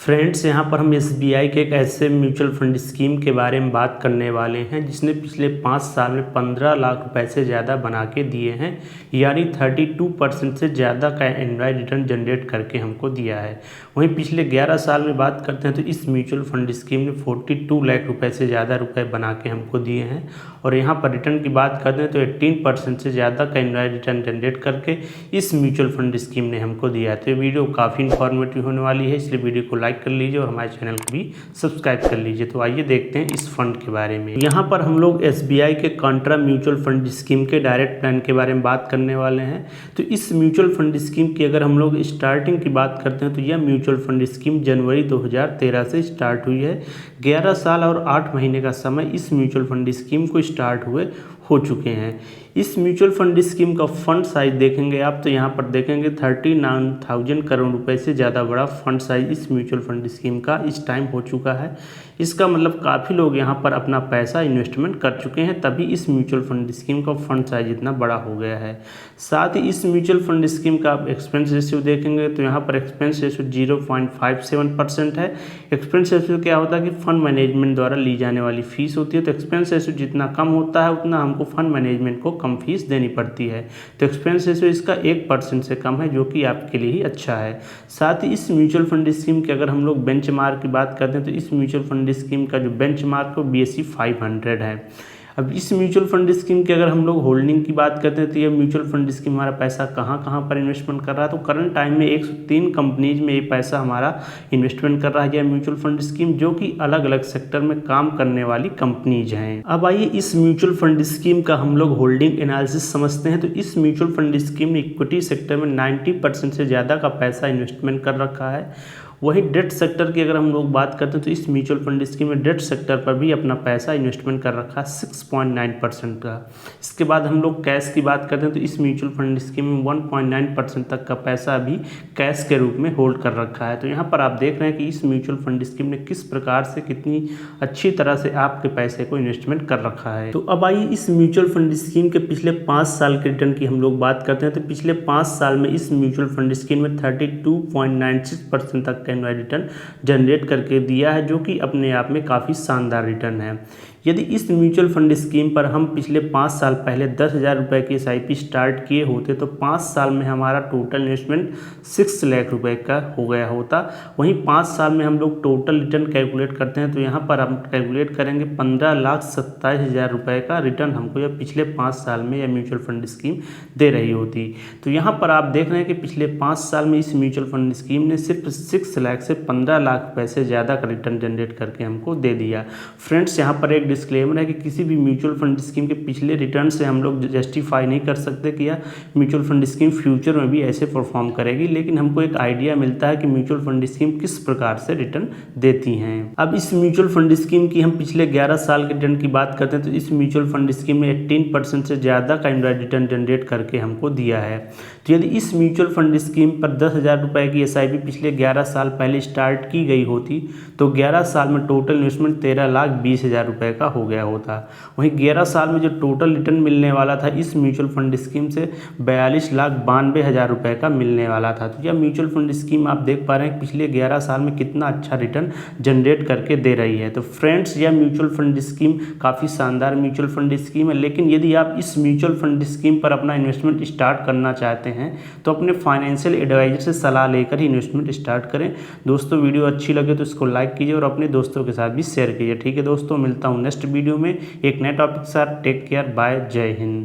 Friends, यहाँ पर हम एसबीआई के एक ऐसे म्यूचुअल फंड स्कीम के बारे में बात करने वाले हैं जिसने पिछले 5 साल में 15 लाख रुपए से ज़्यादा बना के दिए हैं, यानी 32% से ज़्यादा का एनुअल रिटर्न जनरेट करके हमको दिया है। वहीं पिछले 11 साल में बात करते हैं तो इस म्यूचुअल फंड स्कीम ने 42 लाख रुपए से ज़्यादा रुपए बना के हमको दिए हैं। और यहाँ पर रिटर्न की बात करते हैं तो 18% से ज़्यादा का एनुअल रिटर्न जनरेट करके इस म्यूचुअल फंड स्कीम ने हमको दिया है। तो ये वीडियो काफ़ी इन्फॉर्मेटिव होने वाली है, इसलिए वीडियो को लाइक कर लीजिए और हमारे चैनल को भी सब्सक्राइब कर लीजिए। तो आइए देखते हैं इस फंड के बारे में। यहाँ पर हम लोग एसबीआई के कॉन्ट्रा म्यूचुअल फंड स्कीम के डायरेक्ट प्लान के बारे में बात करने वाले हैं। तो इस म्यूचुअल फंड स्कीम की अगर हम लोग स्टार्टिंग की बात करते हैं तो यह म्यूचुअल फंड स्कीम जनवरी 2013 से स्टार्ट हुई है। 11 साल और 8 महीने का समय इस म्यूचुअल फंड स्कीम को स्टार्ट हुए हो चुके हैं। इस म्यूचुअल फंड स्कीम का फंड साइज देखेंगे आप तो यहाँ पर देखेंगे 39,000 करोड़ रुपए से ज़्यादा बड़ा फंड साइज इस म्यूचुअल फंड स्कीम का इस टाइम हो चुका है। इसका मतलब काफ़ी लोग यहाँ पर अपना पैसा इन्वेस्टमेंट कर चुके हैं, तभी इस म्यूचुअल फंड स्कीम का फंड साइज इतना बड़ा हो गया है। साथ ही इस म्यूचुअल फंड स्कीम का आप एक्सपेंस रेशियो देखेंगे तो यहाँ पर एक्सपेंस रेशियो 0.57% है। एक्सपेंस रेशियो क्या होता है कि फंड मैनेजमेंट द्वारा ली जाने वाली फीस होती है। तो एक्सपेंस रेशियो जितना कम होता है उतना हमको फंड मैनेजमेंट को कम फीस देनी पड़ती है। तो एक्सपेंस रेशियो इसका 1% से कम है, जो कि आपके लिए ही अच्छा है। साथ ही इस म्यूचुअल फंड स्कीम की अगर हम लोग बेंचमार्क की बात करते हैं तो इस म्यूचुअल फंड स्कीम का जो बेंचमार्क है वो BSE 500 है। अब इस म्यूचुअल फंड स्कीम की अगर हम लोग होल्डिंग की बात करते हैं तो ये म्यूचुअल फंड स्कीम हमारा पैसा कहाँ कहाँ पर इन्वेस्टमेंट कर रहा है। तो करंट टाइम में 103 कंपनीज में ये पैसा हमारा इन्वेस्टमेंट कर रहा है यह म्यूचुअल फंड स्कीम, जो कि अलग अलग सेक्टर में काम करने वाली कंपनीज हैं। अब आइए इस म्यूचुअल फंड स्कीम का हम लोग होल्डिंग एनालिसिस समझते हैं। तो इस म्यूचुअल फंड स्कीम ने इक्विटी सेक्टर में 90% से ज़्यादा का पैसा इन्वेस्टमेंट कर रखा है। वही डेट सेक्टर की अगर हम लोग बात करते हैं तो इस म्यूचुअल फंड स्कीम में डेट सेक्टर पर भी अपना पैसा इन्वेस्टमेंट कर रखा है 6.9% का। इसके बाद हम लोग कैश की बात करते हैं तो इस म्यूचुअल फंड स्कीम में 1.9% तक का पैसा भी कैश के रूप में होल्ड कर रखा है। तो यहाँ पर आप देख रहे हैं कि इस म्यूचुअल फंड स्कीम ने किस प्रकार से कितनी अच्छी तरह से आपके पैसे को इन्वेस्टमेंट कर रखा है। तो अब आइए इस म्यूचुअल फंड स्कीम के पिछले 5 साल के रिटर्न की हम लोग बात करते हैं। तो पिछले 5 साल में इस म्यूचुअल फंड स्कीम में 32.96% तक एनुअल रिटर्न जनरेट करके दिया है, जो कि अपने आप में काफ़ी शानदार रिटर्न है। यदि इस म्यूचुअल फंड स्कीम पर हम पिछले 5 साल पहले 10,000 रुपये की SIP स्टार्ट किए होते तो 5 साल में हमारा टोटल इन्वेस्टमेंट 6 लाख रुपए का हो गया होता। वहीं 5 साल में हम लोग टोटल रिटर्न कैलकुलेट करते हैं तो यहाँ पर हम कैलकुलेट करेंगे 15,27,000 रुपये का रिटर्न हमको यह पिछले 5 साल में यह म्यूचुअल फंड स्कीम दे रही होती। तो यहाँ पर आप देख रहे हैं कि पिछले 5 साल में इस म्यूचुअल फंड स्कीम ने सिर्फ 6 लाख से 15 लाख रुपये से ज़्यादा का रिटर्न जनरेट करके हमको दे दिया। फ्रेंड्स, यहाँ पर एक डिस्क्लेमर है कि किसी भी म्यूचुअल फंड स्कीम के पिछले रिटर्न से हम लोग जस्टिफाई नहीं कर सकते कि यह म्यूचुअल फंड स्कीम फ्यूचर में भी ऐसे परफॉर्म करेगी, लेकिन हमको एक आइडिया मिलता है कि म्यूचुअल फंड स्कीम किस प्रकार से रिटर्न देती हैं। अब इस म्यूचुअल फंड स्कीम की हम पिछले 11 साल के रिटर्न की बात करते हैं तो इस म्यूचुअल फंड स्कीम ने 18% से ज़्यादा का रिटर्न जनरेट करके हमको दिया है। तो यदि इस म्यूचुअल फंड स्कीम पर 10,000 रुपये की SIP पिछले 11 साल पहले स्टार्ट की गई होती तो 11 साल में टोटल इन्वेस्टमेंट 13,20,000 रुपये का हो गया होता। वहीं 11 साल में जो टोटल रिटर्न मिलने वाला था इस म्यूचुअल फंड स्कीम से 42,92,000 रुपये का मिलने वाला था। तो यह म्यूचुअल फंड स्कीम आप देख पा रहे हैं कि पिछले 11 साल में कितना अच्छा रिटर्न जनरेट करके दे रही है। तो फ्रेंड्स, यह म्यूचुअल फंड स्कीम काफ़ी शानदार म्यूचुअल फंड स्कीम है, लेकिन यदि आप इस म्यूचुअल फंड स्कीम पर अपना इन्वेस्टमेंट स्टार्ट करना चाहते हैं तो अपने फाइनेंशियल एडवाइजर से सलाह लेकर ही इन्वेस्टमेंट स्टार्ट करें। दोस्तों, वीडियो अच्छी लगे तो इसको लाइक कीजिए और अपने दोस्तों के साथ भी शेयर कीजिए। ठीक है दोस्तों, मिलता हूँ नेक्स्ट वीडियो में एक नए टॉपिक के साथ। टेक केयर, बाय, जय हिंद।